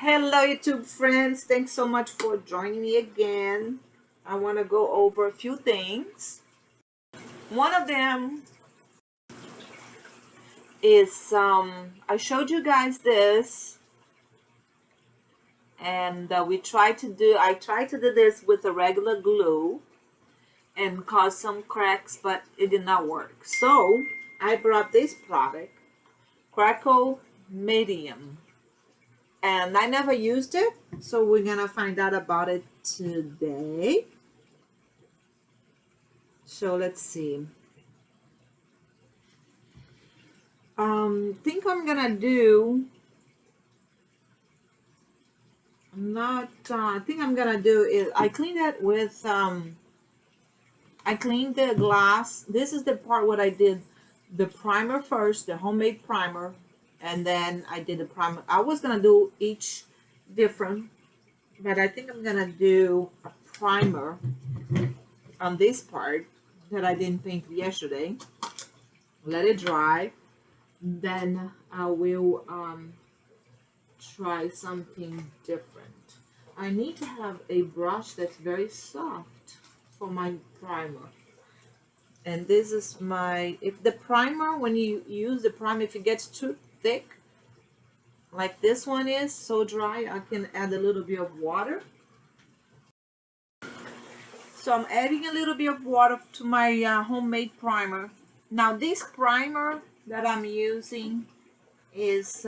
Hello, YouTube friends. Thanks so much for joining me again. I want to go over a few things. One of them is I showed you guys this, and I tried to do this with a regular glue and caused some cracks, but it did not work. So I brought this product, Crackle Medium, and I never used it, so we're gonna find out about it today. So let's see. Think I'm gonna do. I'm not. I think I'm gonna do is I cleaned it with. I cleaned the glass. This is the part what I did. The primer first, the homemade primer, and then I did the primer. I was gonna do each different, but I think I'm gonna do a primer on this part that I didn't paint yesterday. Let it dry. Then I will try something different. I need to have a brush that's very soft for my primer. And this is my, if the primer, when you use the primer, if it gets too thick, like this one is so dry, I can add a little bit of water. So I'm adding a little bit of water to my homemade primer. Now this primer that I'm using is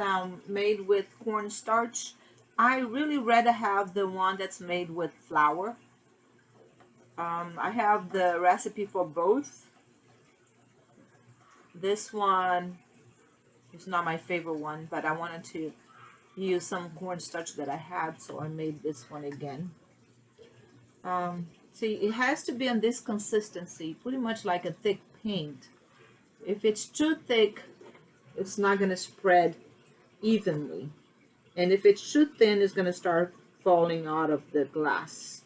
made with cornstarch. I really rather have the one that's made with flour. I have the recipe for both. This one is not my favorite one, but I wanted to use some cornstarch that I had, so I made this one again. See, it has to be on this consistency, pretty much like a thick paint. If it's too thick, it's not going to spread evenly. And if it's too thin, it's going to start falling out of the glass.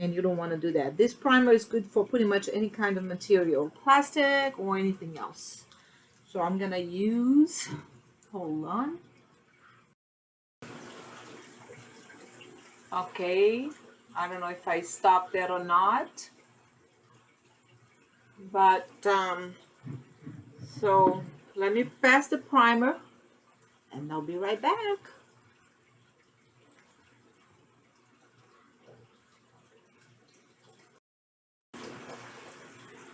And you don't want to do that. This primer is good for pretty much any kind of material, plastic or anything else. So I'm going to use, hold on. Okay, I don't know if I stopped there or not. But, so let me pass the primer and I'll be right back.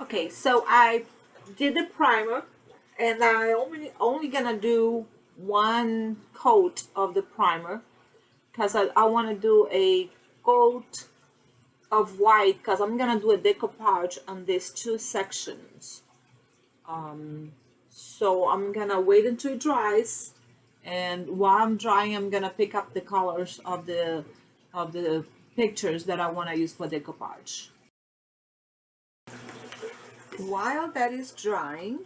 Okay, so I did the primer and I only gonna do one coat of the primer because I want to do a coat of white because I'm gonna do a decoupage on these two sections. So I'm gonna wait until it dries, and while I'm drying, I'm gonna pick up the colors of the pictures that I want to use for decoupage. While that is drying,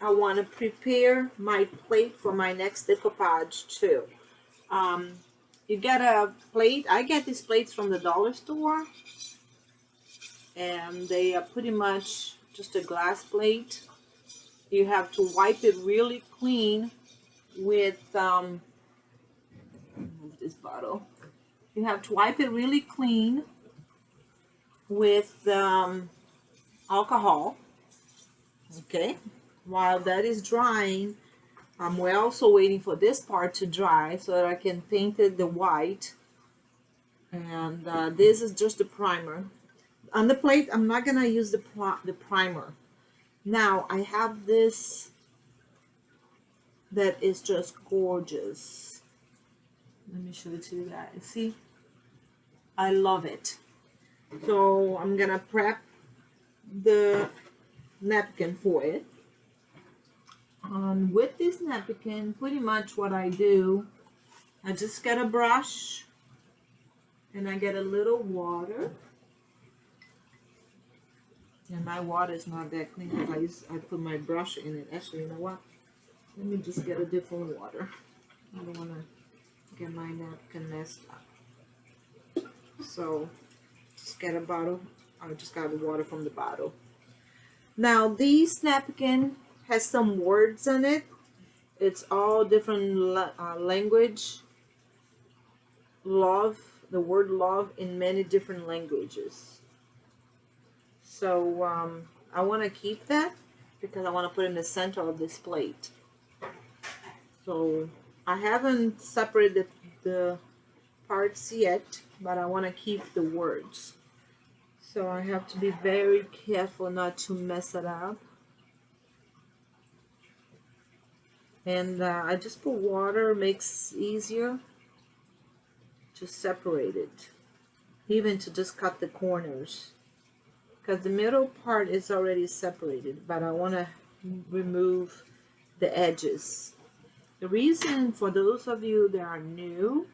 I want to prepare my plate for my next decoupage too. You get a plate. I get these plates from the dollar store, and they are pretty much just a glass plate. You have to wipe it really clean with move this bottle. You have to wipe it really clean with alcohol. Okay, while that is drying, we're also waiting for this part to dry so that I can paint it the white. And this is just the primer. On the plate, I'm not gonna use the primer. Now I have this that is just gorgeous. Let me show it to you guys. See, I love it. So I'm gonna prep the napkin for it. With this napkin, pretty much what I do, I just get a brush and I get a little water. And my water is not that clean because I put my brush in it. Actually, you know what? Let me just get a different water. I don't want to get my napkin messed up. So, just get a bottle. I just got the water from the bottle. Now, this napkin has some words on it. It's all different language. love, the word love in many different languages. So I want to keep that because I want to put it in the center of this plate. So I haven't separated the parts yet, but I want to keep the words. So I have to be very careful not to mess it up. And I just put water, makes easier to separate it, even to just cut the corners, because the middle part is already separated, but I want to remove the edges. The reason, for those of you that are new,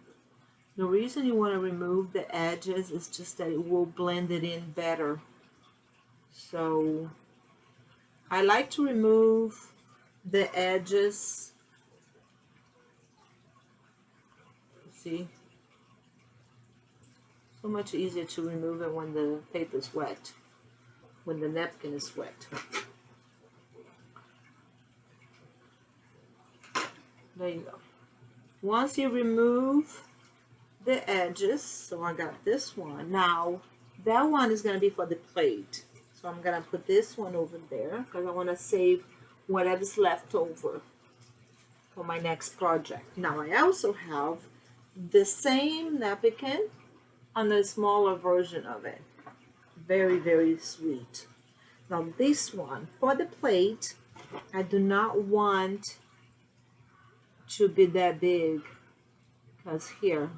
the reason you want to remove the edges is just that it will blend it in better. So I like to remove the edges. See, so much easier to remove it when the paper is wet, when the napkin is wet. There you go. Once you remove the edges, so I got this one. Now that one is going to be for the plate. So I'm going to put this one over there because I want to save whatever's left over for my next project. Now I also have the same napkin on a smaller version of it. Very, very sweet. Now this one, for the plate, I do not want to be that big because here,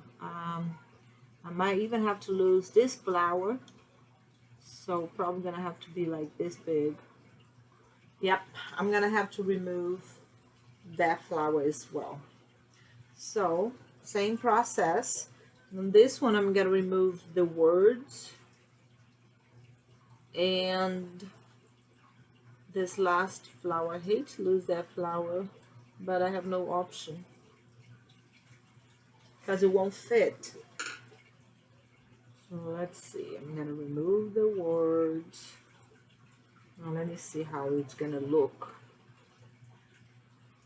I might even have to lose this flower. So probably gonna have to be like this big. Yep, I'm gonna have to remove that flower as well. So same process. On this one I'm gonna remove the words and this last flower. I hate to lose that flower, but I have no option because it won't fit. So let's see, I'm gonna remove the words. Now let me see how it's gonna look.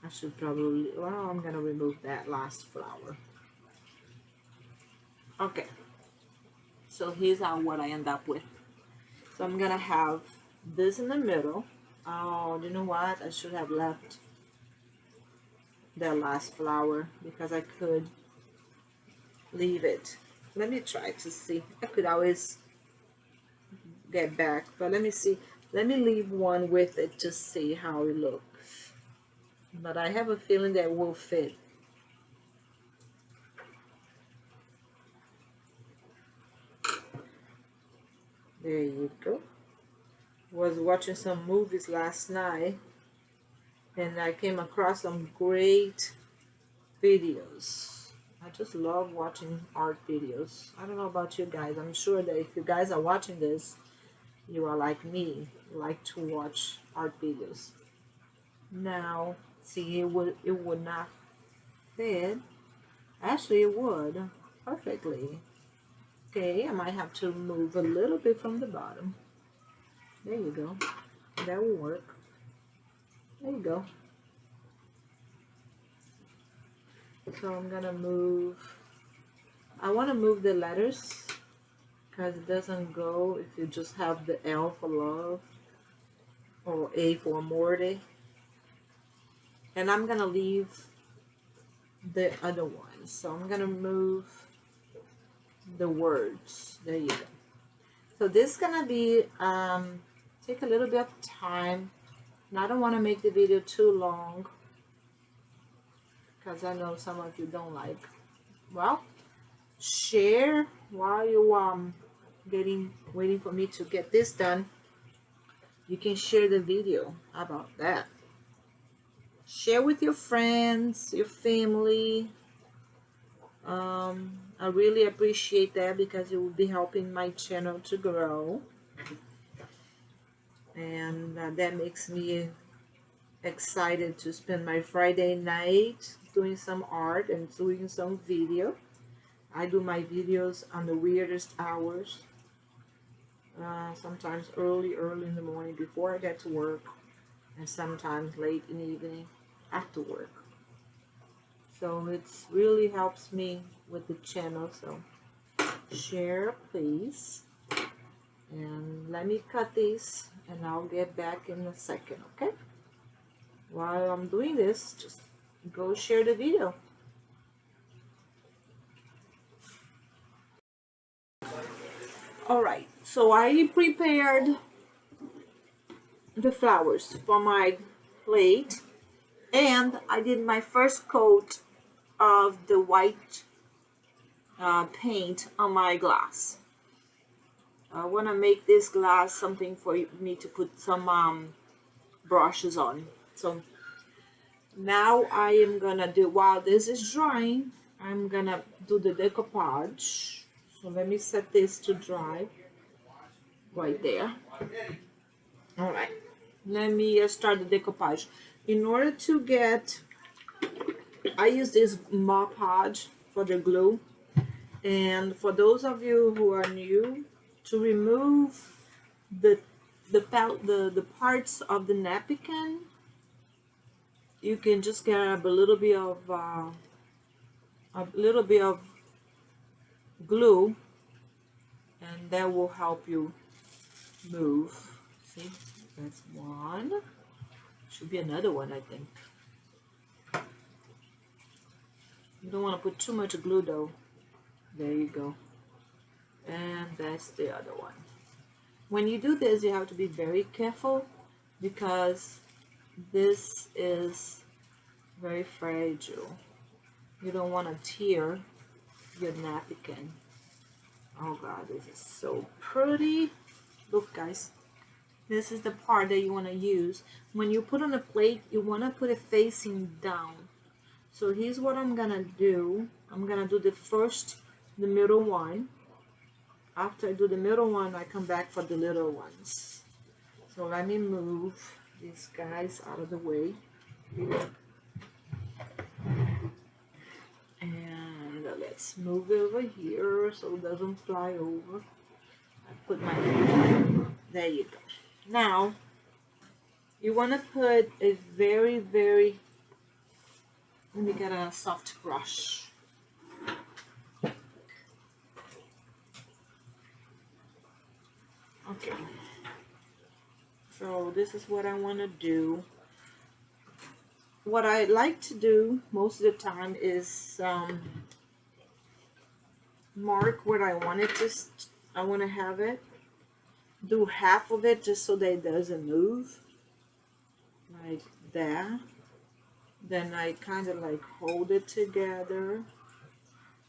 I should probably, well, I'm gonna remove that last flower. Okay, so here's what I end up with. So I'm gonna have this in the middle. Oh, you know what? I should have left that last flower because I could leave it. Let me try to see. I could always get back, but let me see. Let me leave one with it to see how it looks. But I have a feeling that it will fit. There you go. Was watching some movies last night and I came across some great videos. I just love watching art videos. I don't know about you guys. I'm sure that if you guys are watching this, you are like me, you like to watch art videos. Now, see, it would not fit. Actually, it would perfectly. Okay, I might have to move a little bit from the bottom. There you go. That will work. There you go. So I'm gonna move. I want to move the letters because it doesn't go if you just have the L for love or A for Morty. And I'm gonna leave the other one. So I'm gonna move the words. There you go. So this is gonna be take a little bit of time, and I don't want to make the video too long because I know some of you don't like. Well, share while you waiting for me to get this done. You can share the video. How about that? Share with your friends, your family. I really appreciate that because it will be helping my channel to grow, and that makes me excited to spend my Friday night doing some art and doing some video. I do my videos on the weirdest hours, sometimes early in the morning before I get to work, and sometimes late in the evening after work. So it's really helps me with the channel. So share please, and let me cut these and I'll get back in a second. Okay, while I'm doing this, just go share the video. All right, so I prepared the flowers for my plate, and I did my first coat of the white paint on my glass. I want to make this glass something for me to put some brushes on. So now I am gonna do, while this is drying, I'm gonna do the decoupage. So let me set this to dry right there. All right, let me start the decoupage. In order to get, I use this Mod Podge for the glue. And for those of you who are new, to remove the parts of the napkin, you can just grab a little bit of glue, and that will help you move. See, that's one. Should be another one, I think. You don't want to put too much glue though. There you go. And that's the other one. When you do this, you have to be very careful because this is very fragile. You don't want to tear your napkin. Oh God, this is so pretty. Look guys, this is the part that you want to use. When you put on a plate, you want to put it facing down. So here's what I'm gonna do. I'm gonna do the middle one. After I do the middle one, I come back for the little ones. So let me move these guys out of the way. And let's move it over here so it doesn't fly over. I put my, there you go. Now, you want to put a very, very, let me get a soft brush. Okay, so this is what I want to do. What I like to do most of the time is mark where I want it I want to have it. Do half of it just so that it doesn't move, like that. Then I kind of like hold it together,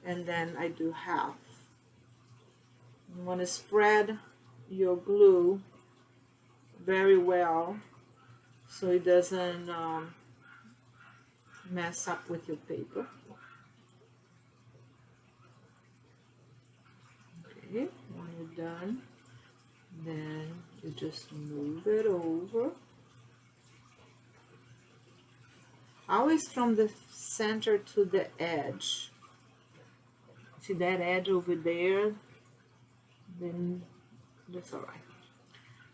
and then I do half. You want to spread your glue very well so it doesn't mess up with your paper. Okay, when you're done, then you just move it over. Always from the center to the edge. See that edge over there? Then that's all right.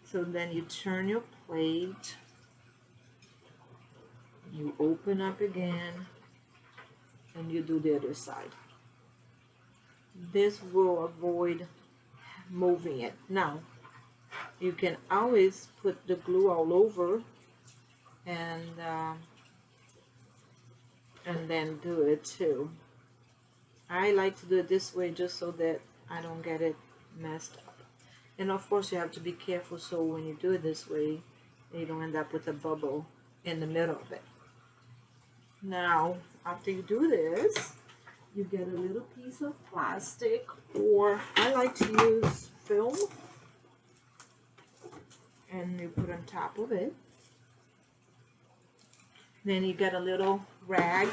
So then you turn your plate, you open up again, and you do the other side. This will avoid moving it. Now, you can always put the glue all over and then do it too. I like to do it this way just so that I don't get it messed up. And of course you have to be careful so when you do it this way, you don't end up with a bubble in the middle of it. Now, after you do this, you get a little piece of plastic, or I like to use film, and you put on top of it. Then you get a little rag,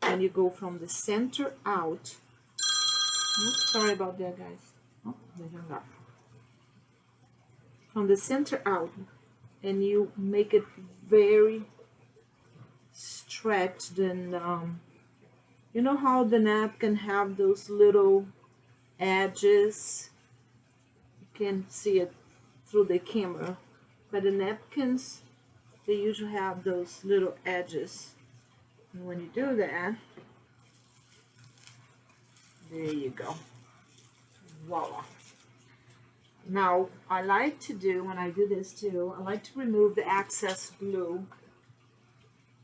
and you go from the center out. Oops, sorry about that, guys. Oh, they hung up. From the center out, and you make it very stretched, and you know how the napkin have those little edges? You can't see it through the camera, but the napkins, they usually have those little edges. And when you do that, there you go. Voila. Now, I like to do, when I do this too, I like to remove the excess glue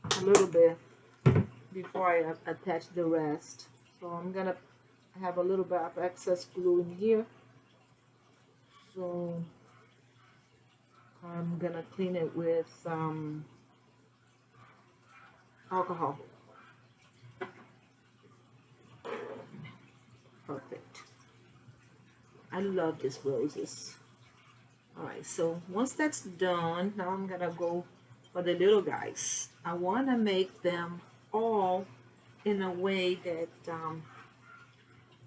a little bit before I attach the rest. So I'm gonna have a little bit of excess glue in here. So I'm gonna clean it with alcohol. Perfect. I love these roses. Alright, so once that's done, now I'm gonna go for the little guys. I wanna make them all in a way that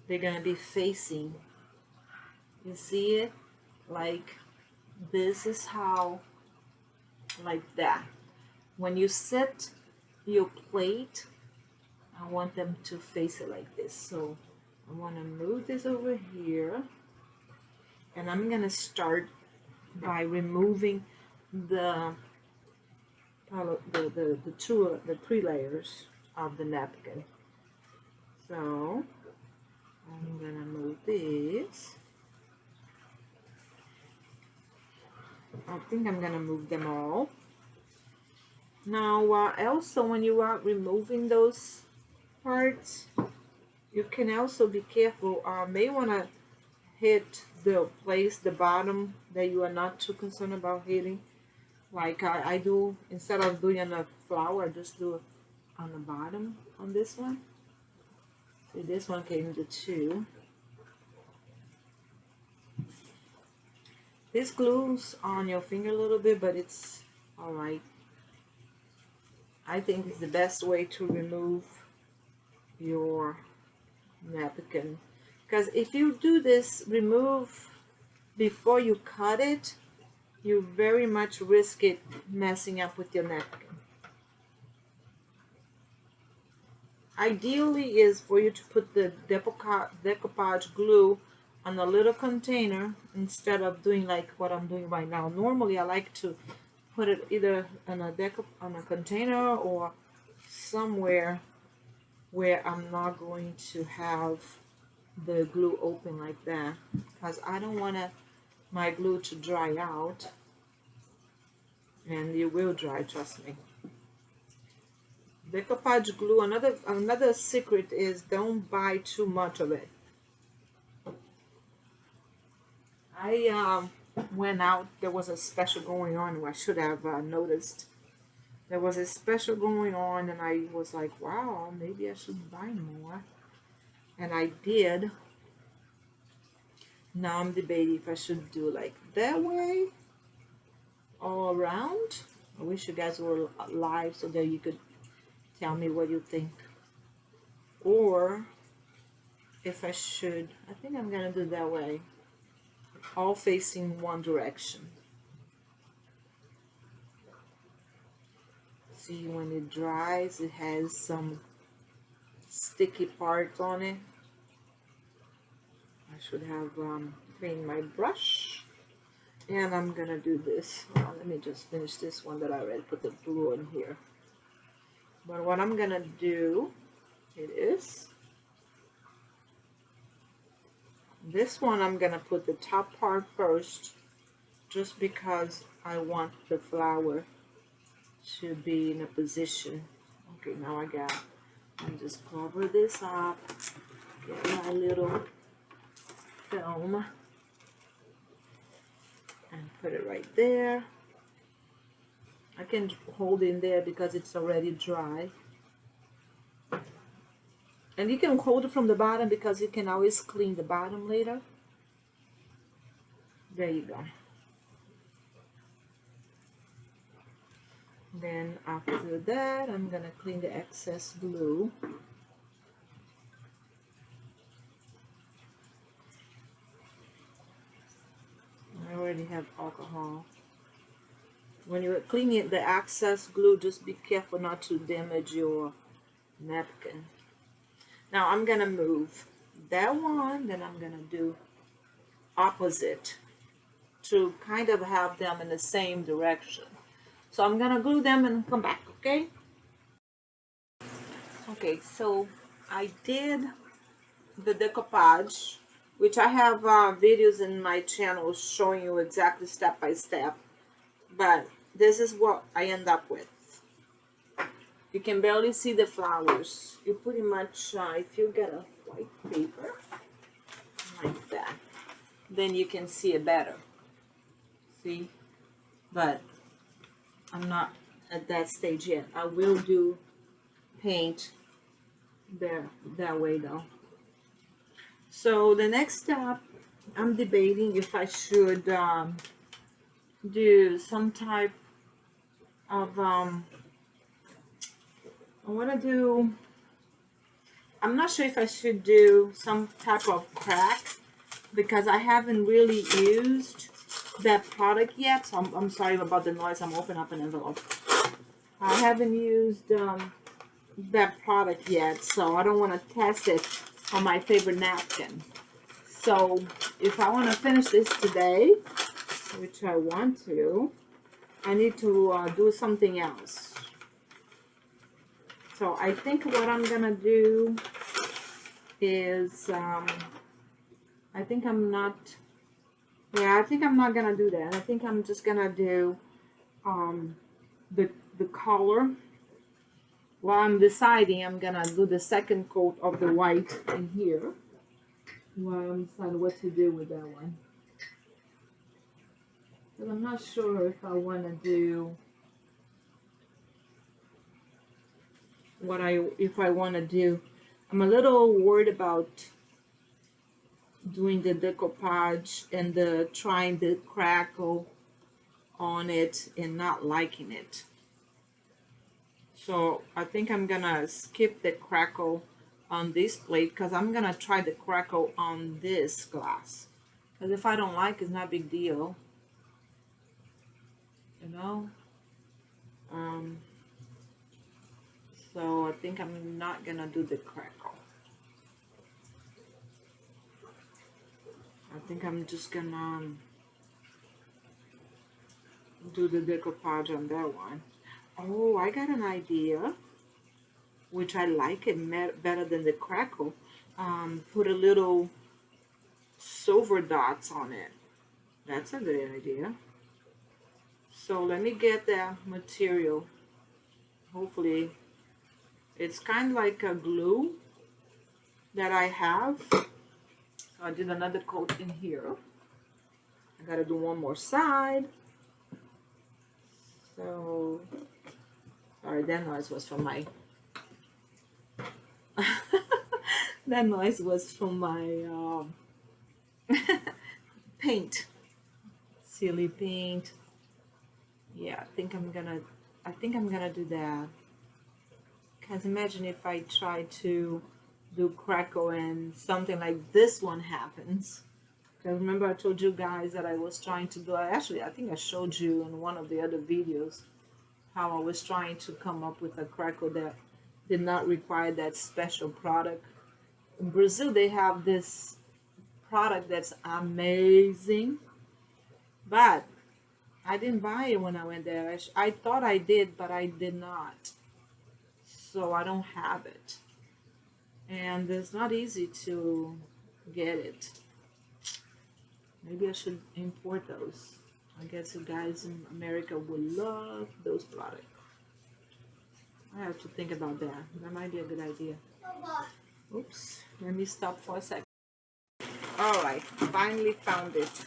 they're gonna be facing. You see it? Like this is how, like that. When you set your plate, I want them to face it like this. So I want to move this over here, and I'm gonna start by removing the three layers of the napkin. So I'm gonna move this. I think I'm gonna move them all. Now also when you are removing those parts, you can also be careful. May want to hit the bottom that you are not too concerned about hitting. Like I do, instead of doing on the flower, I just do it on the bottom on this one. See, this one came into two. This glues on your finger a little bit, but it's alright. I think it's the best way to remove your napkin, because if you do this remove before you cut it, you very much risk it messing up with your napkin. Ideally is for you to put the decoupage glue on a little container instead of doing like what I'm doing right now. Normally I like to put it either on a container or somewhere where I'm not going to have the glue open like that, because I don't want my glue to dry out, and it will dry, trust me. Decoupage glue, another secret is don't buy too much of it. I went out, there was a special going on, I should have noticed. There was a special going on, and I was like, wow, maybe I should buy more. And I did. Now I'm debating if I should do like that way all around. I wish you guys were live so that you could tell me what you think. Or if I should, I think I'm gonna do that way, all facing one direction. See, when it dries, it has some sticky parts on it. I should have cleaned my brush, and I'm gonna do this. Let me just finish this one that I already put the glue in here. But what I'm gonna do, it is this one. I'm gonna put the top part first, just because I want the flower to be in a position. Okay, now I'm just cover this up, get my little film, and put it right there. I can hold in there because it's already dry. And you can hold it from the bottom because you can always clean the bottom later. There you go. Then after that, I'm gonna clean the excess glue. I already have alcohol. When you're cleaning the excess glue, just be careful not to damage your napkin. Now I'm gonna move that one, then I'm gonna do opposite to kind of have them in the same direction. So I'm gonna glue them and come back, okay? Okay, so I did the decoupage, which I have videos in my channel showing you exactly step by step, but this is what I end up with. You can barely see the flowers. You pretty much, if you get a white paper like that, then you can see it better. See? But I'm not at that stage yet. I will do paint there that way though. So the next step, I'm debating if I should do some type of I want to do, I'm not sure if I should do some type of crack because I haven't really used that product yet. So I'm sorry about the noise. I'm opening up an envelope. I haven't used that product yet, so I don't want to test it on my favorite napkin. So if I want to finish this today, which I want to, I need to do something else. So I think what I'm gonna do is I think I'm not gonna do that. I think I'm just gonna do the color. While I'm deciding, I'm gonna do the second coat of the white in here while I'm deciding what to do with that one. But I'm not sure if I want to do if I want to do. I'm a little worried about doing the decoupage and trying the crackle on it and not liking it. So I think I'm gonna skip the crackle on this plate because I'm gonna try the crackle on this glass. Because if I don't like it, it's not a big deal. You know? So I think I'm not gonna do the crackle. I think I'm just gonna do the decoupage on that one. Oh, I got an idea, which I like it better than the crackle. Put a little silver dots on it. That's a good idea. So let me get that material. Hopefully, it's kind of like a glue that I have. So I did another coat in here. I gotta do one more side. So, sorry, that noise was from my that noise was from my paint. Silly paint. Yeah, I think I'm gonna do that. Cause imagine if I try to do crackle and something like this one happens. Cause remember I told you guys that I was trying to do. Actually, I think I showed you in one of the other videos how I was trying to come up with a crackle that did not require that special product. In Brazil, they have this product that's amazing, but I didn't buy it when I went there. I thought I did, but I did not. So I don't have it. And it's not easy to get it. Maybe I should import those. I guess you guys in America would love those products. I have to think about that. That might be a good idea. Oops, let me stop for a second. Alright, finally found it.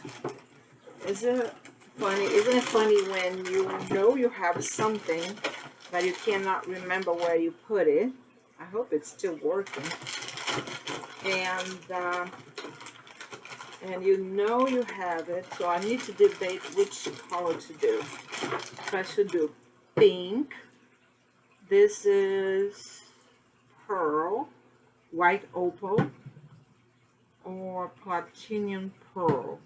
Isn't it funny when you know you have something but you cannot remember where you put it? I hope it's still working. And you know you have it, so I need to debate which color to do. If I should do pink. This is pearl, white opal, or platinum pearl.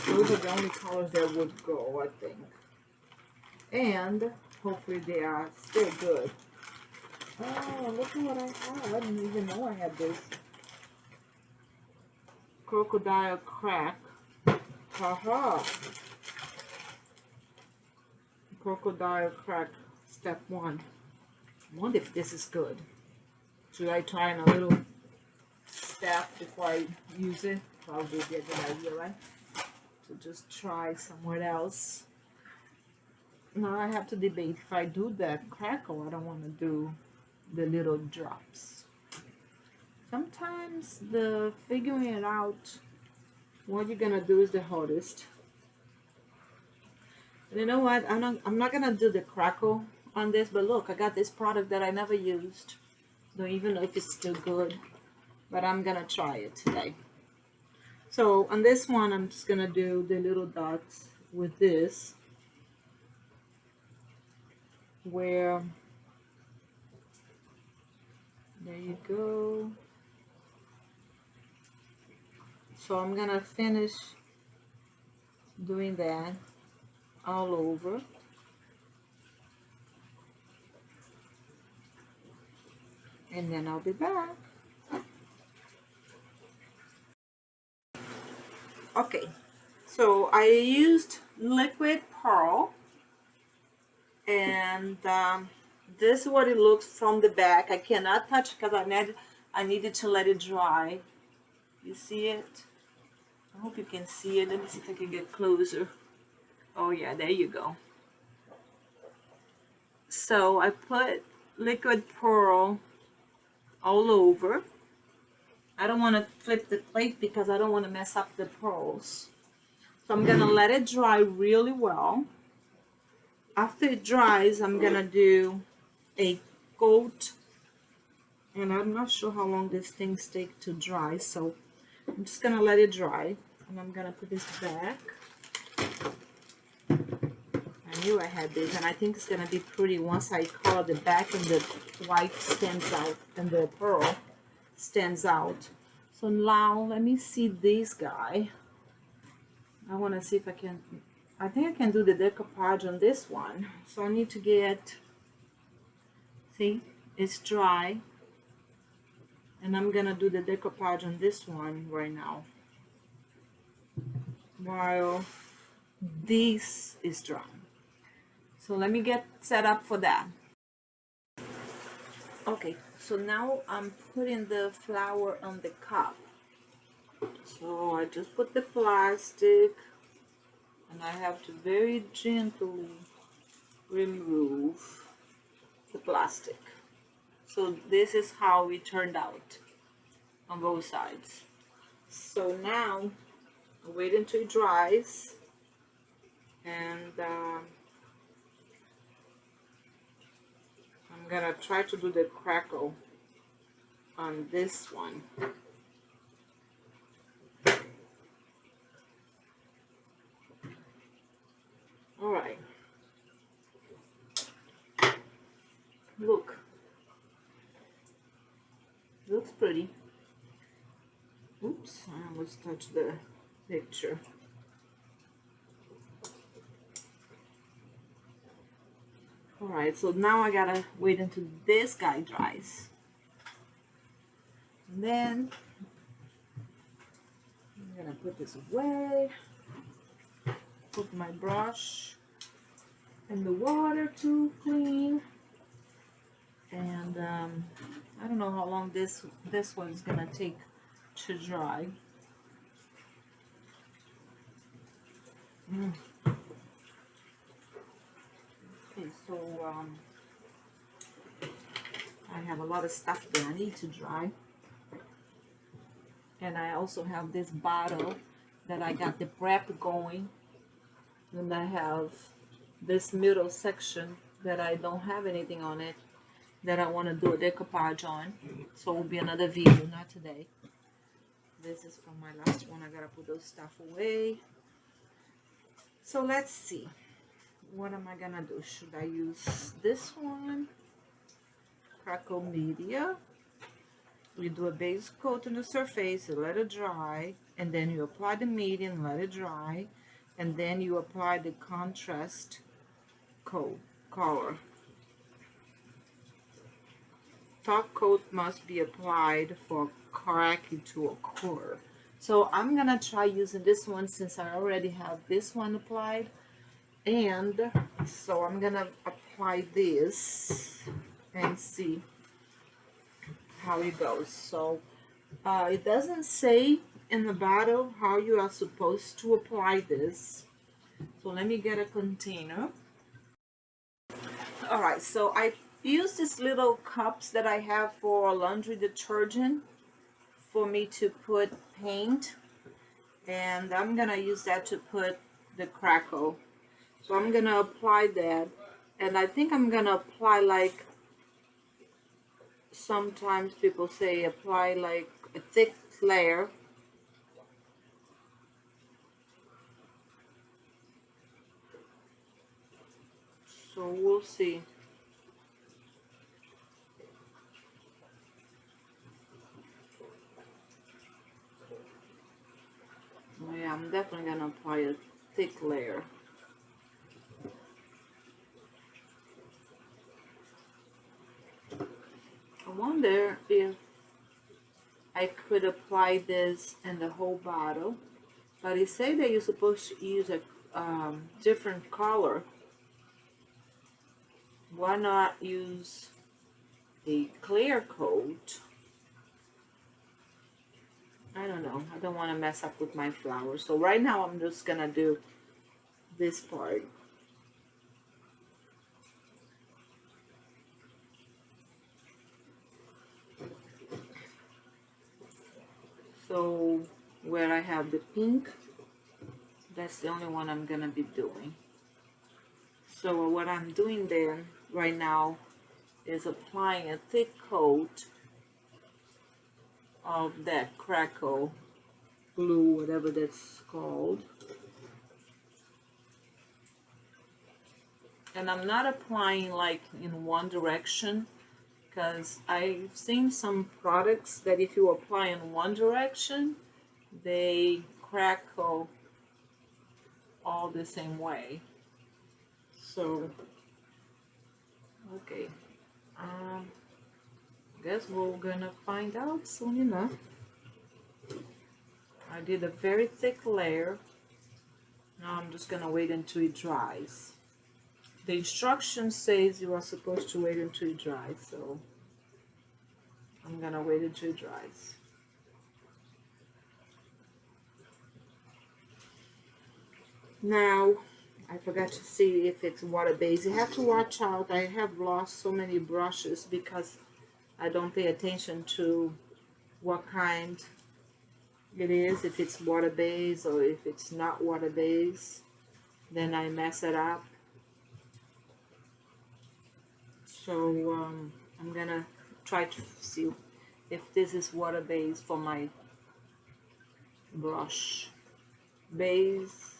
Those are the only colors that would go, I think. And hopefully they are still good. Oh, look at what I have. I didn't even know I had this. Crocodile crack. Haha. Crocodile crack, step 1. I wonder if this is good. Should I try in a little step before I use it? Probably be a good idea, right? To just try somewhere else. Now I have to debate if I do that crackle. I don't want to do the little drops. Sometimes the figuring it out what you're gonna do is the hardest. And you know what? I'm not gonna do the crackle on this, but look, I got this product that I never used. Don't even know if it's still good, but I'm gonna try it today. So on this one, I'm just gonna do the little dots with this, where, there you go. So I'm gonna finish doing that all over. And then I'll be back. Okay, so I used liquid pearl, and this is what it looks from the back. I cannot touch it because I needed to let it dry. You see it? I hope you can see it. Let me see if I can get closer. Oh yeah, there you go. So I put liquid pearl all over. I don't want to flip the plate because I don't want to mess up the pearls. So I'm gonna let it dry really well. After it dries, I'm gonna do a coat, and I'm not sure how long these things take to dry, so I'm just gonna let it dry, and I'm gonna put this back. I knew I had this, and I think it's gonna be pretty once I color the back and the white stands out and the pearl stands out. So now let me see this guy. I want to see if I can, I think I can do the decoupage on this one. So I need to get, see, it's dry, and I'm gonna do the decoupage on this one right now while this is dry. So let me get set up for that. Okay, so now I'm putting the flour on the cup. So I just put the plastic, and I have to very gently remove the plastic. So this is how it turned out on both sides. So now I'll wait until it dries, and I'm gonna try to do the crackle on this one. All right, look, looks pretty. Oops, I almost touched the picture. All right, so now I gotta wait until this guy dries. And then I'm gonna put this away, put my brush in the water to clean, and I don't know how long this one's gonna take to dry. Okay, so I have a lot of stuff that I need to dry, and I also have this bottle that I got the prep going, and I have this middle section that I don't have anything on it that I want to do a decoupage on, so it will be another video, not today. This is from my last one. I gotta put those stuff away. So let's see, what am I gonna do? Should I use this one, crackle media? You do a base coat on the surface, you let it dry, and then you apply the media and let it dry, and then you apply the contrast color. Top coat must be applied for cracking to occur. So I'm gonna try using this one since I already have this one applied, and so I'm gonna apply this and see how it goes. So it doesn't say in the bottle how you are supposed to apply this. So let me get a container. All right, so I use these little cups that I have for laundry detergent for me to put paint, and I'm gonna use that to put the crackle. So I'm gonna apply that, and I think I'm gonna apply like, sometimes people say apply like a thick layer. So we'll see. Oh, yeah, I'm definitely gonna apply a thick layer. I wonder if I could apply this in the whole bottle, but it say that you're supposed to use a different color. Why not use a clear coat? I don't know. I don't want to mess up with my flowers. So right now I'm just gonna do this part. So where I have the pink, that's the only one I'm gonna be doing. So what I'm doing then right now is applying a thick coat of that crackle glue, whatever that's called. And I'm not applying like in one direction, because I've seen some products that if you apply in one direction, they crackle all the same way. So, okay. Guess we're gonna find out soon enough. I did a very thick layer. Now I'm just gonna wait until it dries. The instruction says you are supposed to wait until it dries, so I'm gonna wait until it dries. Now, I forgot to see if it's water-based. You have to watch out. I have lost so many brushes because I don't pay attention to what kind it is, if it's water-based or if it's not water-based. Then I mess it up. So I'm gonna try to see if this is water-based for my brush. Base,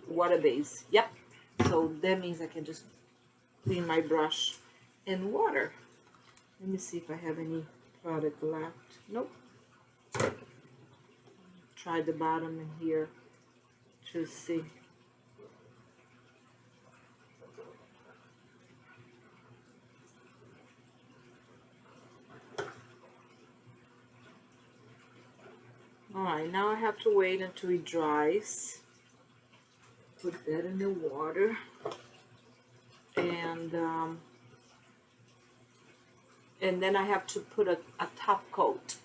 water-based. Yep. So that means I can just clean my brush in water. Let me see if I have any product left. Nope. Try the bottom in here to see. Alright, now I have to wait until it dries. Put that in the water. And then I have to put a top coat.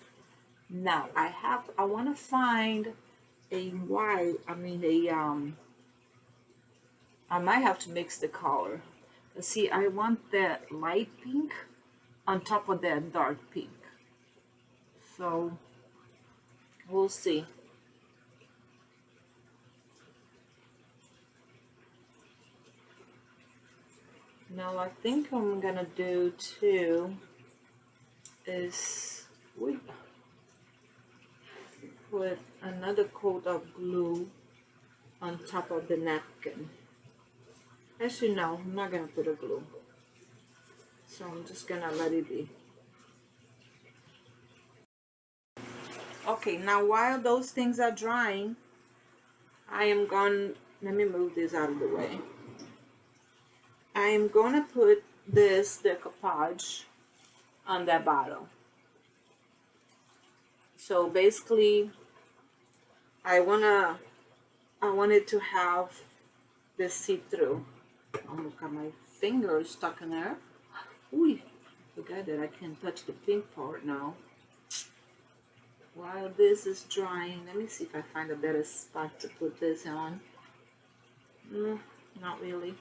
Now I want to find a white, I might have to mix the color. See, I want that light pink on top of that dark pink. So we'll see. Now I think I'm gonna do too is put another coat of glue on top of the napkin. Actually, no, I'm not gonna put a glue. So I'm just gonna let it be. Okay, now while those things are drying, let me move this out of the way. I am gonna put this decoupage on that bottle. So basically, I want it to have this see-through. Oh, look at my finger stuck in there. Ooh, Forgot that I can't touch the pink part now. While this is drying, let me see if I find a better spot to put this on. Not really.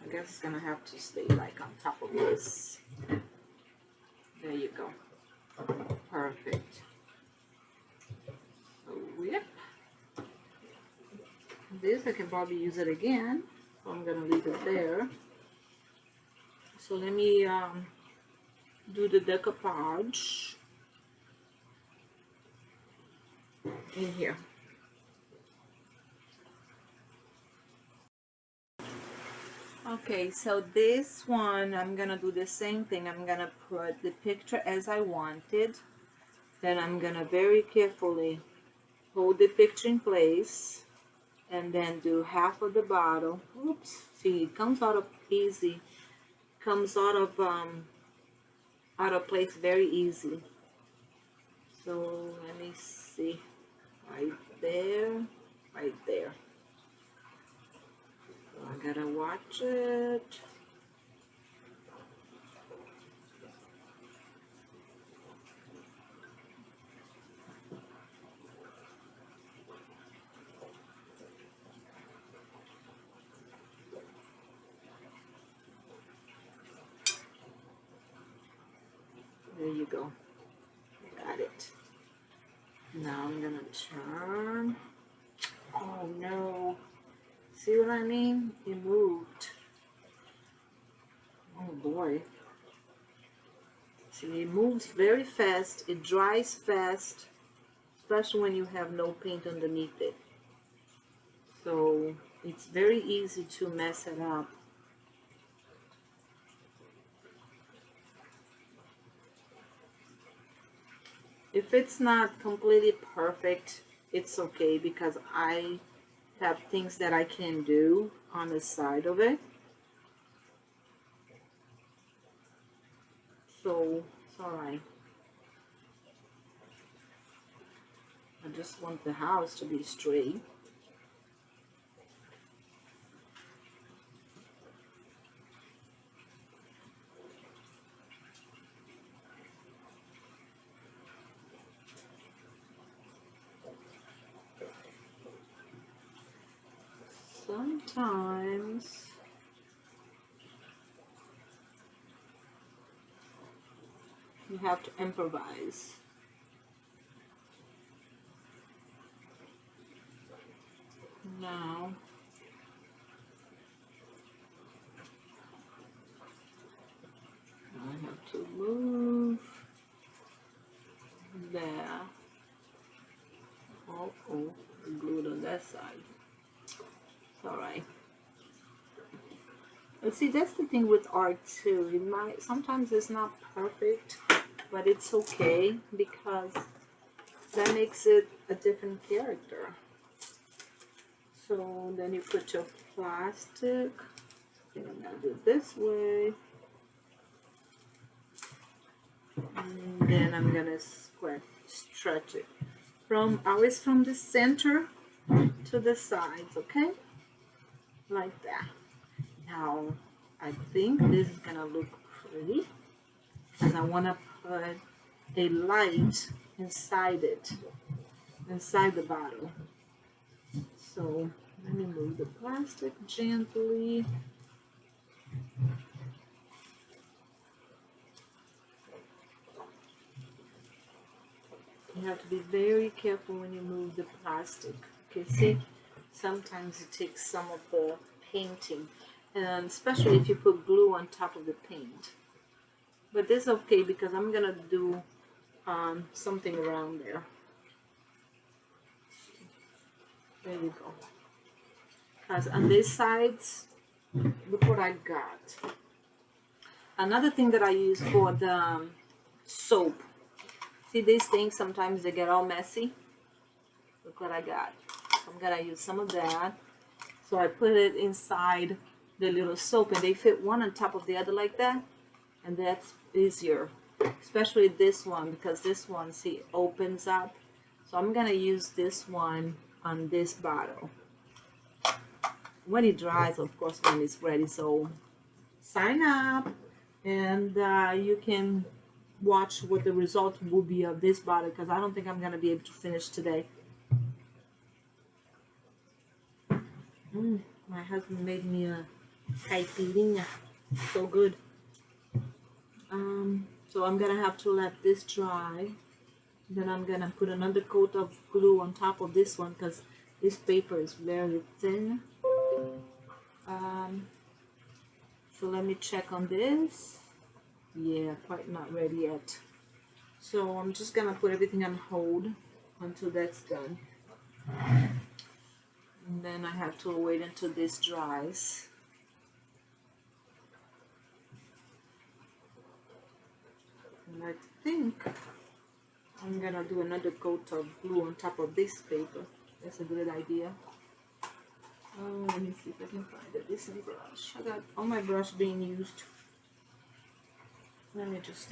I guess it's gonna have to stay like on top of this. There you go. Perfect. So, yep. This I can probably use it again. So I'm gonna leave it there. So let me do the decoupage in here. Okay, so this one I'm gonna do the same thing. I'm gonna put the picture as I wanted. Then I'm gonna very carefully hold the picture in place and then do half of the bottle. Oops, see, it comes out of easy. Comes out of place very easy. So let me see, right there, right there. So I gotta watch it. There you go. Got it. Now I'm gonna turn. Oh no. See what I mean? It moved. Oh boy. See, it moves very fast. It dries fast, especially when you have no paint underneath it. So it's very easy to mess it up. If it's not completely perfect, it's okay because I have things that I can do on the side of it. So it's alright. I just want the house to be straight. Sometimes you have to improvise. Now I have to move there. Oh, glued on that side. It's alright. But see, that's the thing with art too. You might sometimes it's not perfect, but it's okay because that makes it a different character. So then you put your plastic. I think I'm gonna do it this way. And then I'm gonna stretch it always from the center to the sides, okay? Like that. Now I think this is gonna look pretty because I wanna put a light inside it, inside the bottle. So let me move the plastic gently. You have to be very careful when you move the plastic. Okay, see, sometimes it takes some of the painting, and especially if you put glue on top of the paint. But this is okay because I'm gonna do something around there. There you go. Because on these sides, look what I got. Another thing that I use for the soap. See these things, sometimes they get all messy. Look what I got. So I'm gonna use some of that. So I put it inside the little soap and they fit one on top of the other like that. And that's easier. Especially this one because this one, see, opens up. So I'm gonna use this one on this bottle. when it dries, of course, when it's ready. So sign up, and you can watch what the result will be of this bottle, because I don't think I'm gonna be able to finish today. My husband made me a caipirinha, so good. So I'm gonna have to let this dry. Then I'm gonna put another coat of glue on top of this one, because this paper is very thin. So let me check on this. Yeah, quite not ready yet. So I'm just gonna put everything on hold until that's done. And then I have to wait until this dries. And I think I'm gonna do another coat of glue on top of this paper. That's a good idea. Let me see if I can find a decent brush. I got all my brush being used. Let me just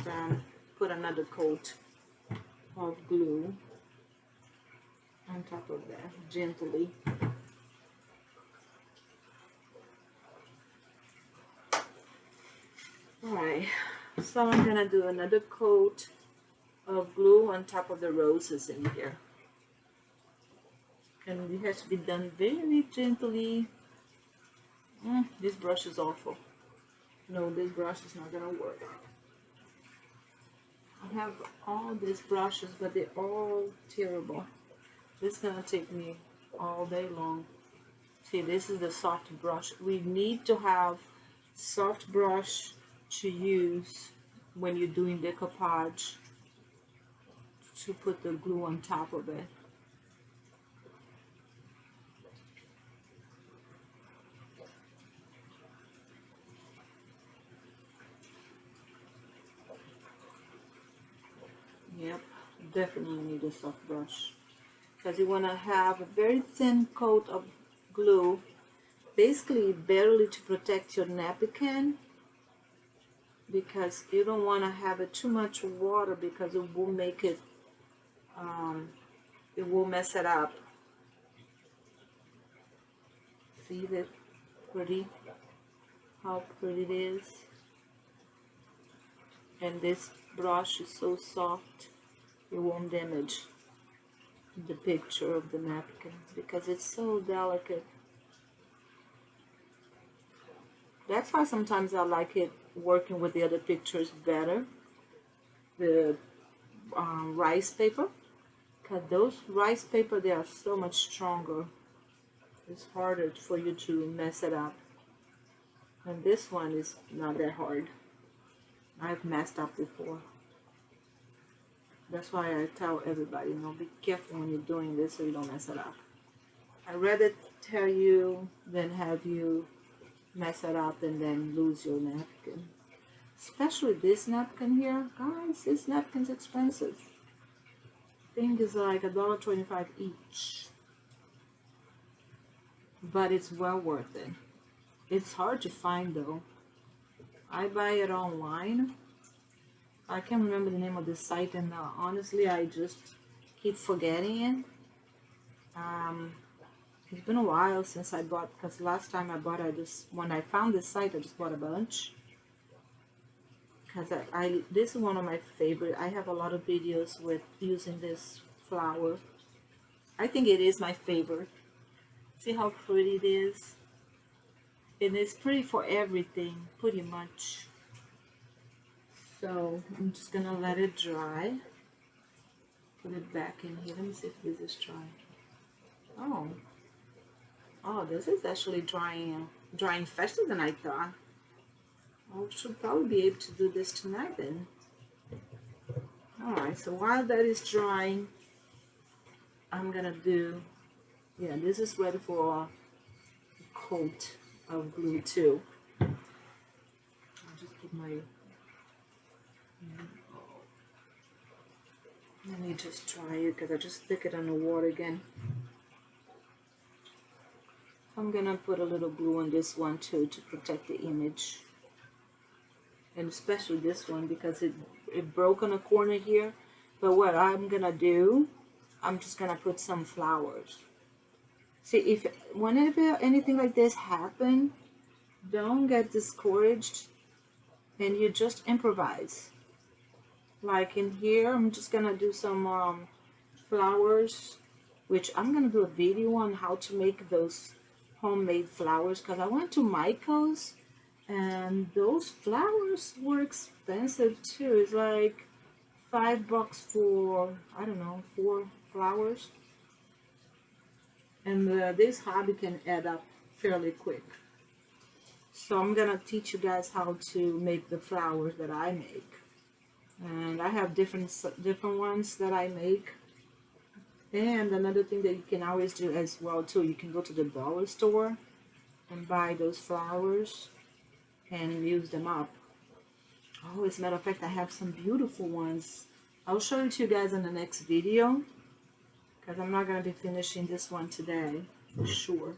put another coat of glue on top of that, gently. Alright, so I'm gonna do another coat of glue on top of the roses in here. And it has to be done very gently. This brush is awful. No, this brush is not gonna work. I have all these brushes, but they're all terrible. This is gonna take me all day long. See, this is the soft brush. We need to have soft brush to use when you're doing decoupage, to put the glue on top of it. Yep, definitely need a soft brush, because you want to have a very thin coat of glue, basically barely to protect your napkin, because you don't want to have it too much water, because it will make it, it will mess it up. See that pretty, how pretty it is? And this brush is so soft, it won't damage the picture of the napkin, because it's so delicate. That's why sometimes I like it working with the other pictures better, the rice paper, because those rice paper, they are so much stronger. It's harder for you to mess it up, and this one is not that hard. I've messed up before. That's why I tell everybody, you know, be careful when you're doing this so you don't mess it up. I'd rather tell you than have you mess it up and then lose your napkin. Especially this napkin here. Guys, this napkin's expensive. I think it's like $1.25 each. But it's well worth it. It's hard to find though. I buy it online. I can't remember the name of the site, and honestly I just keep forgetting it. It's been a while since I bought, because last time I bought, when I found this site, I just bought a bunch. Because this is one of my favorite. I have a lot of videos with using this flower. I think it is my favorite. See how pretty it is? And it's pretty for everything, pretty much. So I'm just gonna let it dry. Put it back in here. Let me see if this is dry. Oh, this is actually drying faster than I thought. I should probably be able to do this tonight then. Alright, so while that is drying, I'm gonna do, yeah, this is ready for a coat of glue too. I'll just put my, let me just try it, because I just stick it on the water again. I'm gonna put a little glue on this one too to protect the image, and especially this one because it broke on a corner here. But what I'm gonna do, I'm just gonna put some flowers. See, if whenever anything like this happen, don't get discouraged and you just improvise. Like in here, I'm just gonna do some flowers, which I'm gonna do a video on how to make those homemade flowers, because I went to Michael's and those flowers were expensive too. It's like $5 for, I don't know, 4 flowers, and this hobby can add up fairly quick. So I'm gonna teach you guys how to make the flowers that I make, and I have different ones that I make. And another thing that you can always do as well too, you can go to the dollar store and buy those flowers and use them up. Oh, as a matter of fact, I have some beautiful ones. I'll show it to you guys in the next video, because I'm not going to be finishing this one today for sure.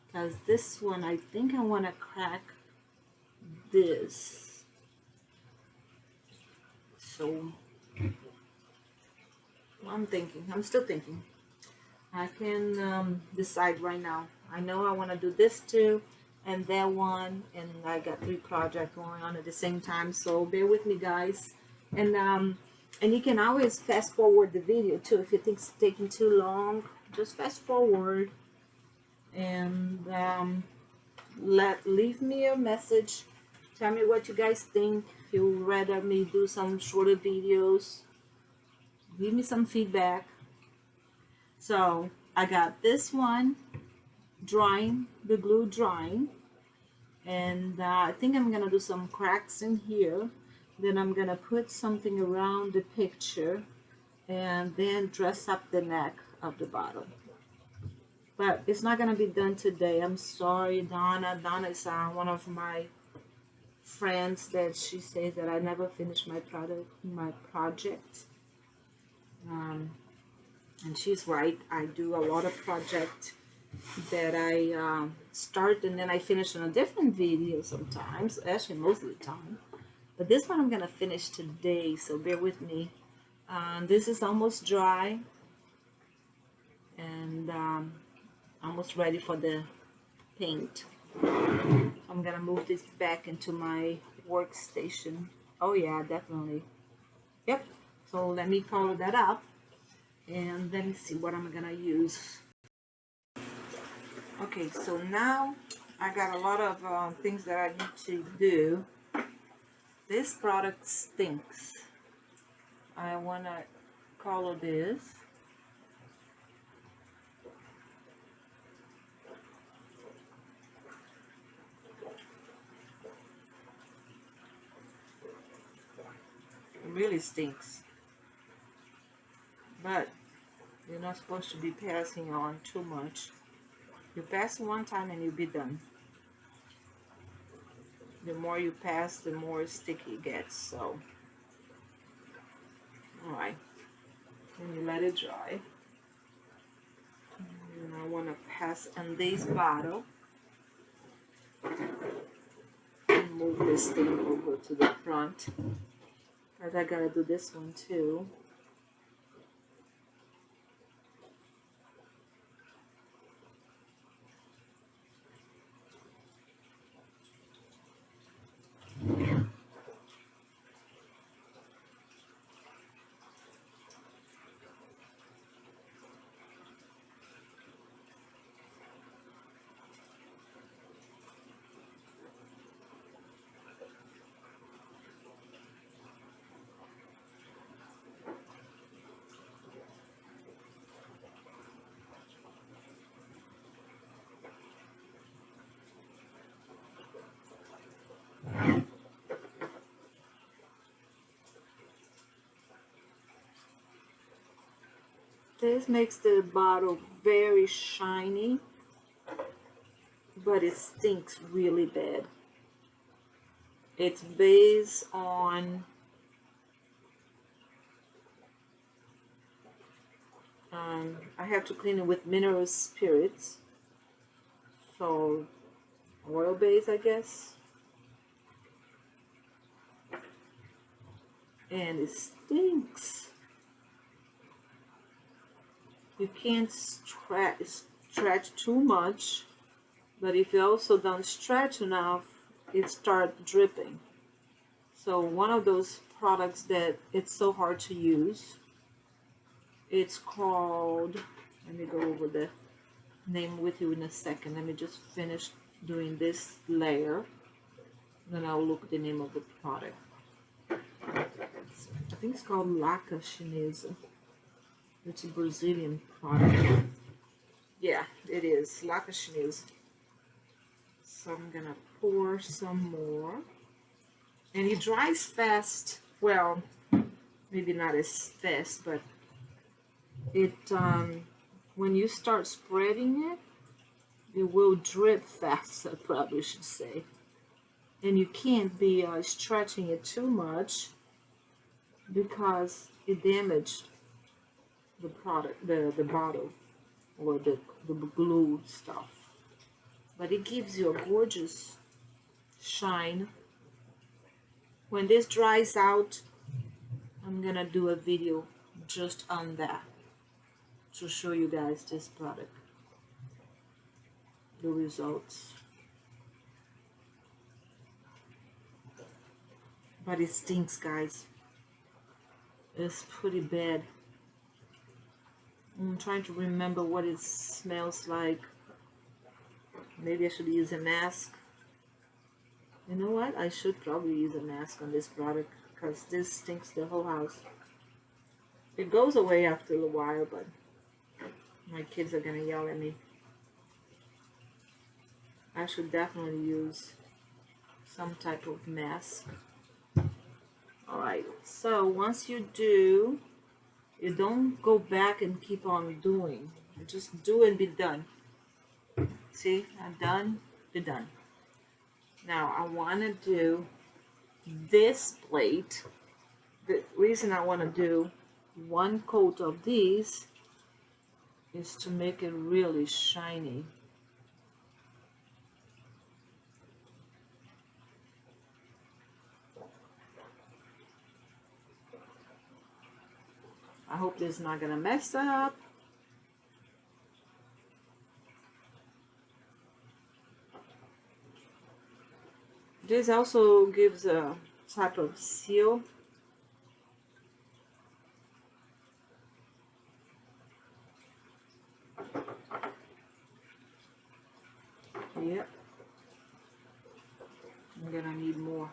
Because this one, I think I want to crack this. So I'm still thinking. I can decide right now. I know I want to do this too and that one, and I got 3 projects going on at the same time, so bear with me, guys. And you can always fast forward the video too. If you think it's taking too long, just fast forward and leave me a message. Tell me what you guys think. If you would rather me do some shorter videos, give me some feedback. So I got this one drying, the glue drying, and I think I'm gonna do some cracks in here. Then I'm gonna put something around the picture and then dress up the neck of the bottle. But it's not gonna be done today. I'm sorry, Donna. Donna is one of my friends that she says that I never finish my project. And she's right. I do a lot of projects that I start and then I finish on a different video sometimes, actually most of the time. But this one I'm gonna finish today, so bear with me. This is almost dry and almost ready for the paint. I'm gonna move this back into my workstation. Oh yeah, definitely. Yep. So let me color that up and let me see what I'm gonna use. Okay, so now I got a lot of things that I need to do. This product stinks. I wanna color this. It really stinks. But you're not supposed to be passing on too much. You pass one time and you'll be done. The more you pass, the more sticky it gets. So, alright. Then you let it dry. And I want to pass on this bottle. And move this thing over to the front. But I gotta do this one too. This makes the bottle very shiny, but it stinks really bad. It's based on I have to clean it with mineral spirits, so oil base, I guess, and it stinks. You can't stretch too much, but if you also don't stretch enough, it starts dripping. So one of those products that it's so hard to use, it's called, let me go over the name with you in a second. Let me just finish doing this layer, then I'll look at the name of the product. I think it's called Laca Chinesa. It's a Brazilian product. Yeah, it is Laca Chinesa. So I'm gonna pour some more, and it dries fast. Well, maybe not as fast, but it when you start spreading it, it will drip fast. I probably should say, and you can't be stretching it too much because it damaged the product, the bottle, or the glue stuff. But it gives you a gorgeous shine. When this dries out, I'm gonna do a video just on that to show you guys this product, the results. But it stinks, guys. It's pretty bad. I'm trying to remember what it smells like. Maybe I should use a mask. You know what? I should probably use a mask on this product because this stinks the whole house. It goes away after a while, but my kids are gonna yell at me. I should definitely use some type of mask. Alright, so once you do, you don't go back and keep on doing. You just do and be done. See, I'm done, be done. Now I want to do this plate. The reason I want to do one coat of these is to make it really shiny. I hope this is not gonna mess up. This also gives a type of seal. Yep. I'm gonna need more.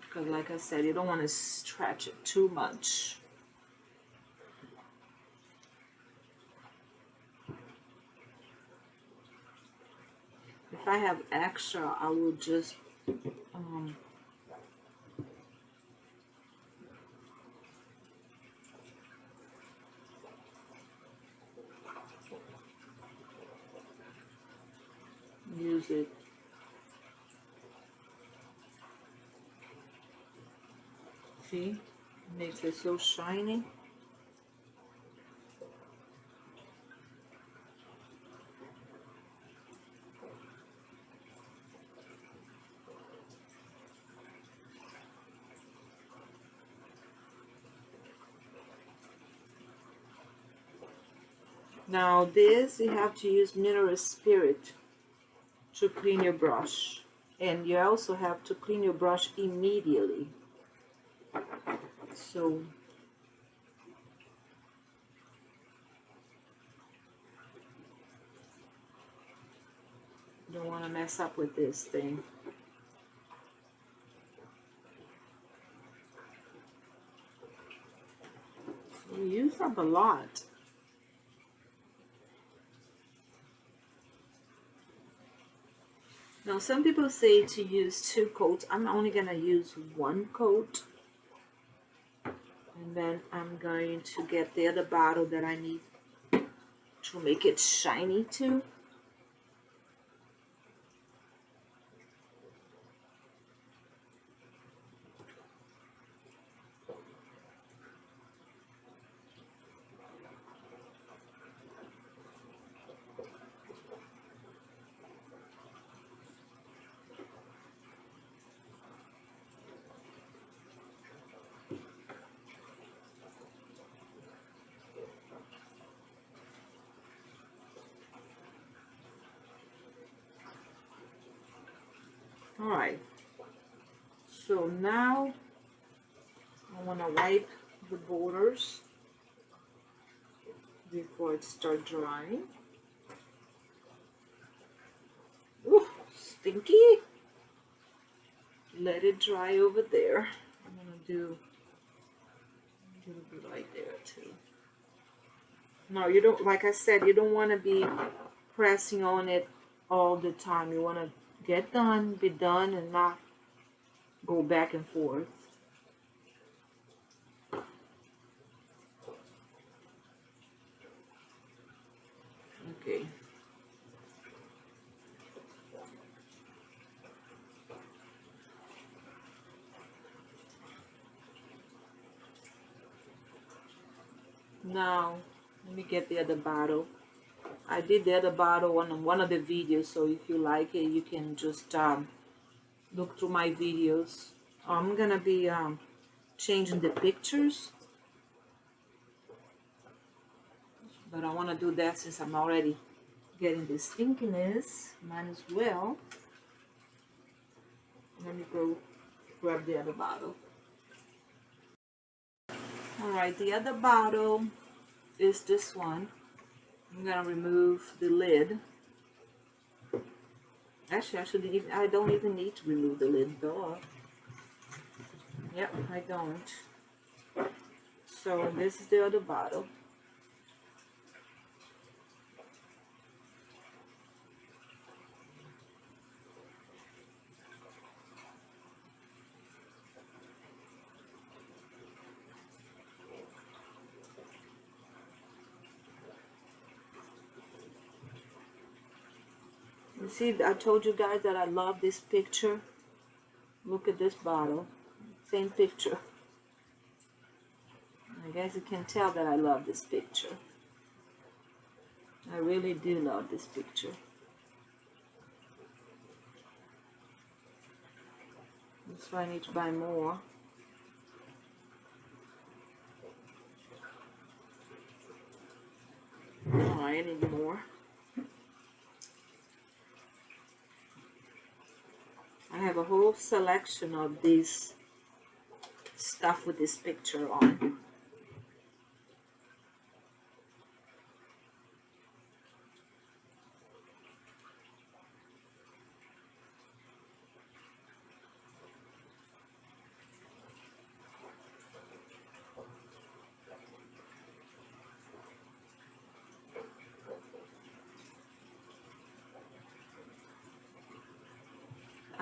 Because like I said, you don't want to stretch it too much. If I have extra, I will just use it. See, makes it so shiny. Now this, you have to use mineral spirit to clean your brush. And you also have to clean your brush immediately. So don't want to mess up with this thing. So we use up a lot. Now some people say to use 2 coats. I'm only gonna use 1 coat. And then I'm going to get the other bottle that I need to make it shiny too. All right, so now I want to wipe the borders before it starts drying. Ooh, stinky. Let it dry over there. I'm gonna do a little bit right there too. No, you don't, like I said, you don't want to be pressing on it all the time. You want to get done, be done, and not go back and forth. Okay. Now, let me get the other bottle. I did the other bottle on one of the videos, so if you like it, you can just look through my videos. I'm gonna be changing the pictures, but I want to do that since I'm already getting the stinkiness. Might as well. Let me go grab the other bottle. Alright, the other bottle is this one. I'm gonna remove the lid. Actually, I don't even need to remove the lid, though. Yep, I don't. So this is the other bottle. You see, I told you guys that I love this picture. Look at this bottle. Same picture. I guess you can tell that I love this picture. I really do love this picture. That's why I need to buy more. Oh, I need more. I have a whole selection of this stuff with this picture on.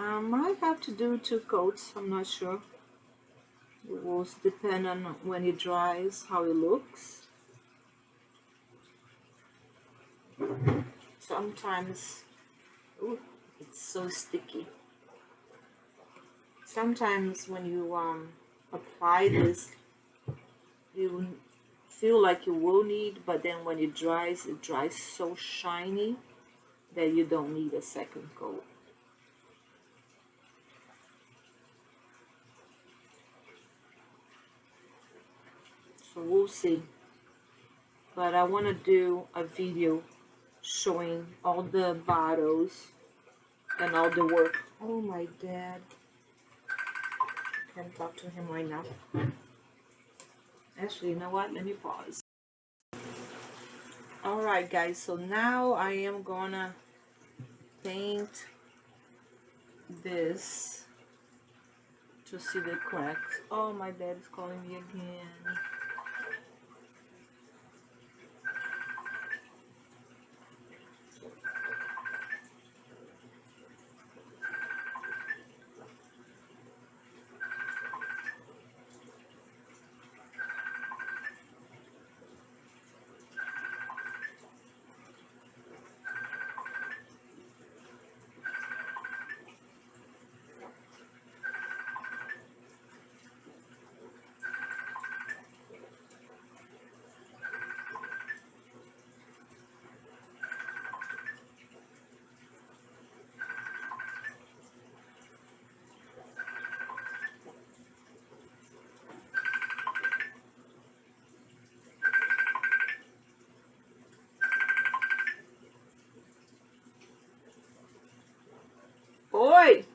I might have to do 2 coats, I'm not sure. It will depend on when it dries, how it looks. Sometimes, ooh, it's so sticky. Sometimes when you apply this, you feel like you will need, but then when it dries so shiny that you don't need a second coat. So we'll see. But I want to do a video showing all the bottles and all the work. Oh, my dad. I can't talk to him right now. Actually, you know what? Let me pause. Alright, guys. So now I am gonna paint this to see the cracks. Oh, my dad is calling me again. Oi!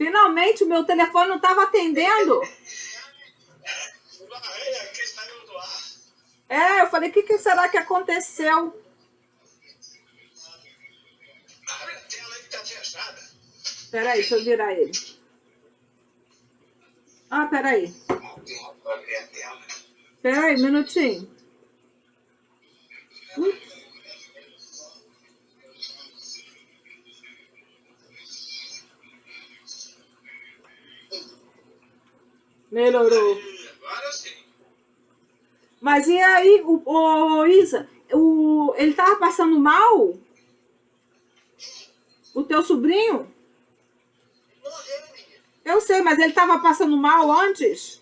Finalmente o meu telefone não estava atendendo. É, eu falei, o que será que aconteceu? Peraí, deixa eu virar ele. Ah, peraí. Peraí, um minutinho. Melhorou. Mas e aí, Isa, ele tava passando mal? O teu sobrinho? Eu sei, mas ele tava passando mal antes?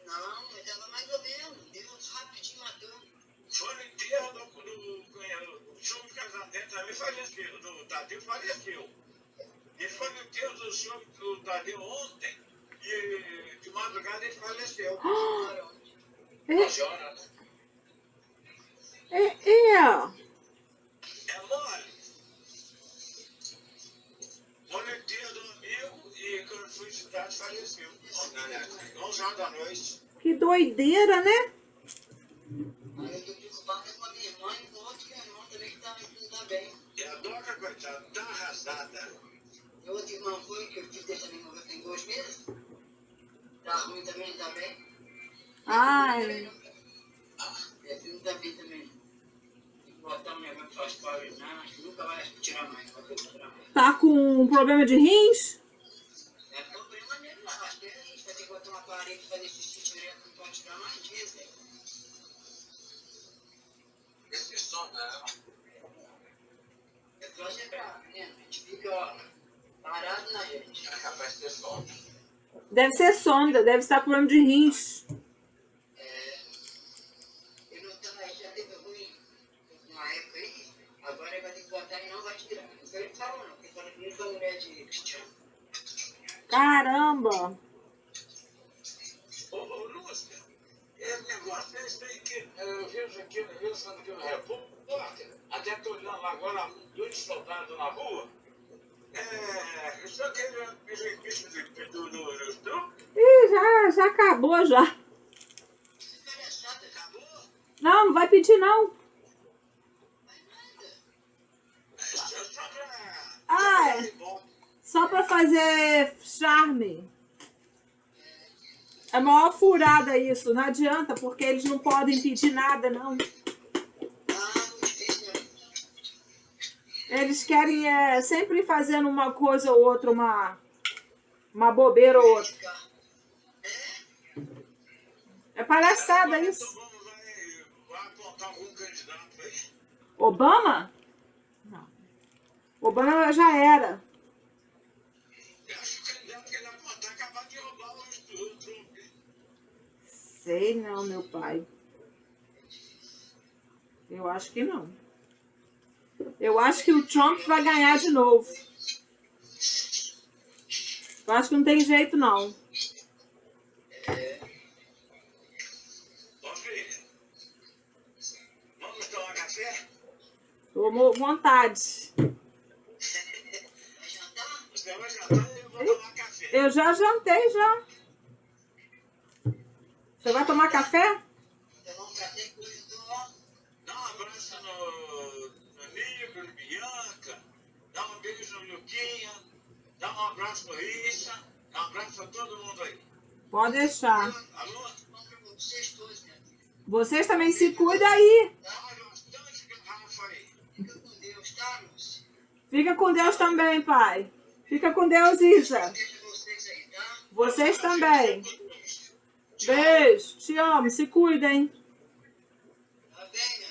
Não, mas tava mais ou menos. Deu uns rapidinho matando. Foi no enterro do show de casamento também faleceu. Do Tadeu faleceu. Ele foi no enterro do show do Tadeu ontem. E de madrugada ele faleceu. É mole. Foi no enterro do amigo e quando fui de cidade faleceu. 11 horas da noite. Que doideira, né? Aí eu tô preocupada com a minha irmã e com outro que a irmã também que não tá bem. E a Doca, coitada, tá arrasada. Meu outro irmão foi, que eu tive dele também morreu tem 2 meses. Tá ruim também, não tá bem. Ai. Minha filha não tá bem também. Tem que botar um negócio que faz para urinar, acho que nunca vai tirar mais. Vai tirar mais. Tá com um problema de rins? É problema mesmo, não. Acho que a gente vai ter que botar um aparelho pra fazer xixi direto, não pode tirar mais disso, hein? Esse som, não. Eu trouxe pra, né? A gente fica, ó, parado na gente. É capaz de ter sonda. Deve ser sonda, deve estar com problema de rins. Ele não tá, já teve ruim uma época aí, agora ele vai ter que botar e não vai tirar. Não foi ele que falou, não. Quem falou comigo foi a mulher de Cristiano. Caramba! Ô, Lúcia, esse negócio é isso aí que eu vejo aqui, aqui no repórter, até tô olhando lá agora, 2 soldados na rua. Isso aqui é bicho do truque? Ih, já acabou já. Esse cara é chato, acabou? Não, não vai pedir não. Só pra fazer charme. É a maior furada isso, não adianta, porque eles não podem pedir nada, não. Eles querem sempre ir fazendo uma coisa ou outra, uma bobeira ou outra. É palhaçada isso. Vai apontar algum candidato aí? Obama? Não. Obama já era. Eu acho que o candidato que ele apontar acabar de roubar o Trump. Sei não, meu pai. Eu acho que não. Eu acho que o Trump vai ganhar de novo. Eu acho que não tem jeito, não. Ô, filha, vamos tomar café? Tomou vontade. Vai jantar? Você vai jantar e eu vou tomar café. Eu já jantei, já. Você vai tomar café? Tomar um café com eu tô lá. Dá um abraço no Nico, no Bianca. Dá um beijo no Luquinha. Dá um abraço no Issa. Dá um abraço a todo mundo aí. Pode deixar. Alô? Vocês todos, né? Vocês também se cuidam aí. Dá bastante garrafa aí. Fica com Deus, tá, Lúcia? Fica com Deus também, pai. Fica com Deus, Isa. Beijo vocês aí, tá? Vocês também. Beijo. Te amo. Se cuidem. Tá bem, né?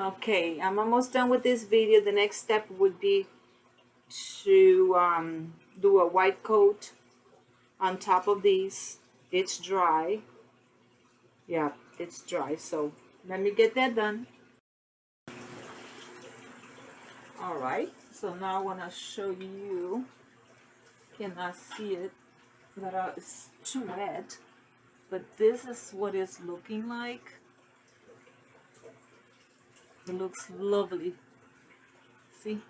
Okay, I'm almost done with this video. The next step would be to do a white coat on top of these. It's dry. Yeah, it's dry. So let me get that done. Alright, so now I want to show you. Cannot see it, but it's too wet. But this is what it's looking like. It looks lovely. See?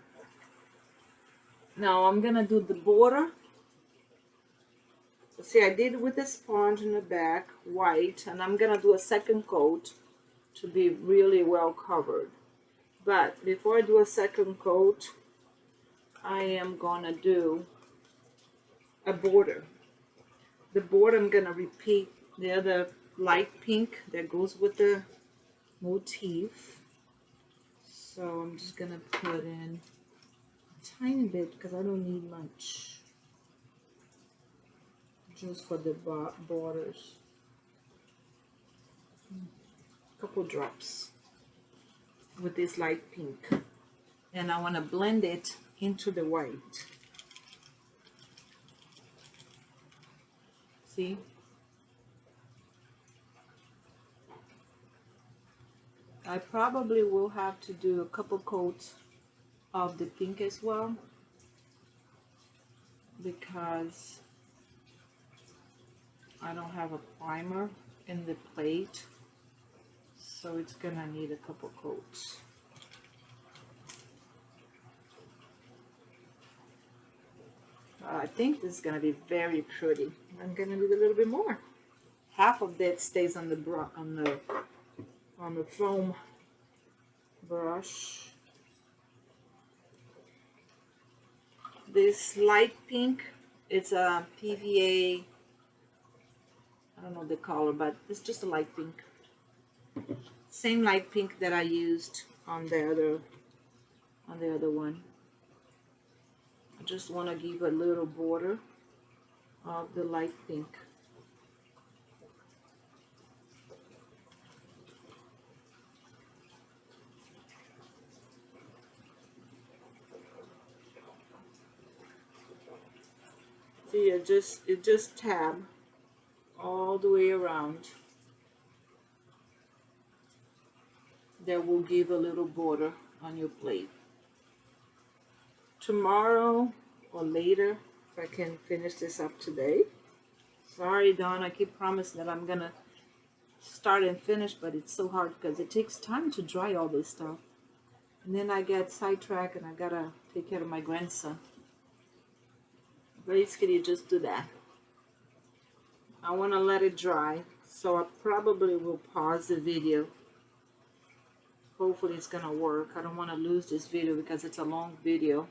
Now I'm gonna do the border. See, I did with the sponge in the back, white, and I'm gonna do a second coat to be really well covered. But before I do a second coat, I am gonna do a border. The border, I'm gonna repeat the other light pink that goes with the motif. So I'm just gonna put in a tiny bit because I don't need much. Just for the borders. A couple drops with this light pink. And I want to blend it into the white. See? I probably will have to do a couple coats of the pink as well, because I don't have a primer in the plate, so it's gonna need a couple coats. I think this is gonna be very pretty. I'm gonna do a little bit more. Half of that stays on the foam brush. This light pink, it's a PVA. I don't know the color, but it's just a light pink. Same light pink that I used on the other one. I just want to give a little border of the light pink. See, it just tab all the way around. That will give a little border on your plate. Tomorrow or later, if I can finish this up today. Sorry, Dawn, I keep promising that I'm gonna start and finish, but it's so hard because it takes time to dry all this stuff. And then I get sidetracked and I gotta take care of my grandson. Basically, just do that. I want to let it dry, so I probably will pause the video. Hopefully it's gonna work. I don't want to lose this video because it's a long video.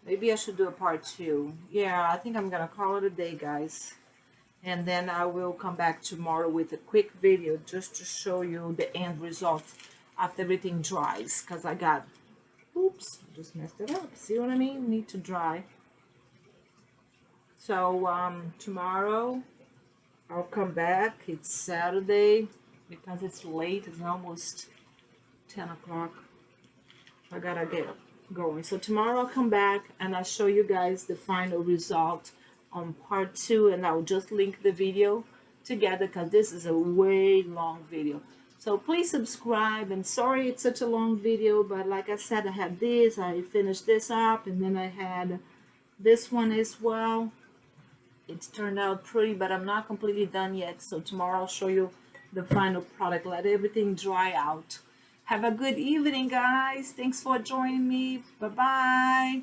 Maybe I should do a part 2. Yeah, I think I'm gonna call it a day, guys. And then I will come back tomorrow with a quick video just to show you the end result after everything dries. Because I got, oops, I just messed it up. See what I mean? Need to dry. So tomorrow I'll come back. It's Saturday because it's late. It's almost 10 o'clock. I gotta get going. So tomorrow I'll come back and I'll show you guys the final result on part 2, and I'll just link the video together because this is a way long video. So please subscribe, and sorry it's such a long video, but like I said, I had this, I finished this up, and then I had this one as well. It's turned out pretty, but I'm not completely done yet. So tomorrow I'll show you the final product. Let everything dry out. Have a good evening, guys. Thanks for joining me. Bye-bye.